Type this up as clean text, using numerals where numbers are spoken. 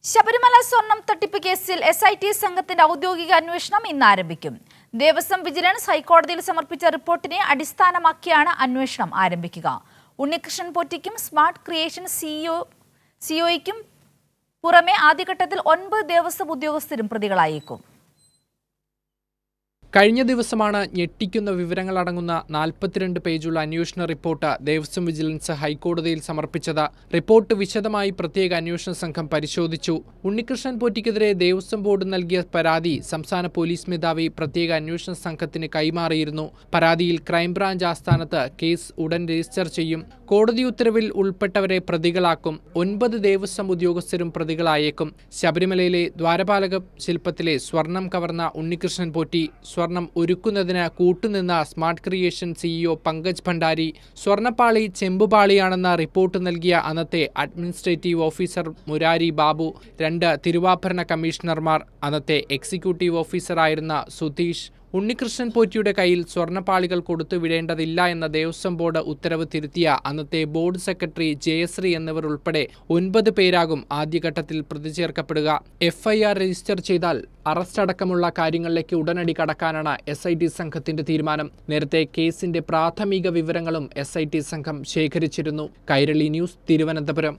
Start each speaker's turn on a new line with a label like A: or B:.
A: ശബരിമല സ്വർണം തട്ടിപ്പ് കേസിൽ SIT സംഘത്തിന്റെ ഔദ്യോഗിക അന്വേഷണം ഇന്ന് ആരംഭിക്കും. ദേവസ്വം വിജിലൻസ് ഹൈക്കോടതിയിൽ സമർപ്പിച്ച റിപ്പോർട്ടിനെ അടിസ്ഥാനമാക്കിയാണ് അന്വേഷണം ആരംഭിക്കുക. ഉണ്ണികൃഷ്ണൻ പോറ്റിക്കും സ്മാർട്ട് ക്രിയേഷൻ സിഇഒയ്ക്കും പുറമെ ആദ്യഘട്ടത്തിൽ 9 ദേവസ്വം ഉദ്യോഗസ്ഥരും പ്രതികളായേക്കും.
B: കഴിഞ്ഞ ദിവസമാണ് ഞെട്ടിക്കുന്ന വിവരങ്ങളടങ്ങുന്ന 42 പേജുള്ള അന്വേഷണ റിപ്പോർട്ട് ദേവസ്വം വിജിലൻസ് ഹൈക്കോടതിയിൽ സമർപ്പിച്ചത്. റിപ്പോർട്ട് വിശദമായി പ്രത്യേക അന്വേഷണ സംഘം പരിശോധിച്ചു. ഉണ്ണികൃഷ്ണൻ പോറ്റിക്കെതിരെ ദേവസ്വം ബോർഡ് നൽകിയ പരാതി സംസ്ഥാന പോലീസ് മേധാവി പ്രത്യേക അന്വേഷണ സംഘത്തിന് കൈമാറിയിരുന്നു. പരാതിയിൽ ക്രൈംബ്രാഞ്ച് ആസ്ഥാനത്ത് കേസ് ഉടൻ രജിസ്റ്റർ ചെയ്യും. കോടതി ഉത്തരവിൽ ഉൾപ്പെട്ടവരെ പ്രതികളാക്കും. 9 ദേവസ്വം ഉദ്യോഗസ്ഥരും പ്രതികളായേക്കും. ശബരിമലയിലെ ദ്വാരപാലക ശില്പത്തിലെ സ്വർണം കവർന്ന ഉണ്ണികൃഷ്ണൻ പോറ്റി, സ്വർണം ഒരുക്കുന്നതിന് കൂട്ടുനിന്ന smart creation CEO Pankaj Bhandari, സ്വർണ്ണപ്പാളി ചെമ്പുപാളിയാണെന്ന റിപ്പോർട്ട് നൽകിയ അന്നത്തെ അഡ്മിനിസ്ട്രേറ്റീവ് ഓഫീസർ മുരാരി ബാബു, 2 തിരുവാഭരണ കമ്മീഷണർമാർ, അന്നത്തെ എക്സിക്യൂട്ടീവ് ഓഫീസറായിരുന്ന സുധീഷ്, ഉണ്ണികൃഷ്ണൻ പോറ്റിയുടെ കയ്യിൽ സ്വർണ്ണപ്പാളികൾ കൊടുത്തുവിടേണ്ടതില്ല എന്ന ദേവസ്വം ബോർഡ് ഉത്തരവ് തിരുത്തിയ അന്നത്തെ ബോർഡ് സെക്രട്ടറി ജയശ്രീ എന്നിവർ ഉൾപ്പെടെ 9 പേരാകും ആദ്യഘട്ടത്തിൽ പ്രതി ചേർക്കപ്പെടുക. FIR രജിസ്റ്റർ ചെയ്താൽ അറസ്റ്റ് അടക്കമുള്ള കാര്യങ്ങളിലേക്ക് ഉടനടി കടക്കാനാണ് SIT സംഘത്തിന്റെ തീരുമാനം. നേരത്തെ കേസിന്റെ പ്രാഥമിക വിവരങ്ങളും SIT സംഘം ശേഖരിച്ചിരുന്നു. കൈരളി ന്യൂസ്, തിരുവനന്തപുരം.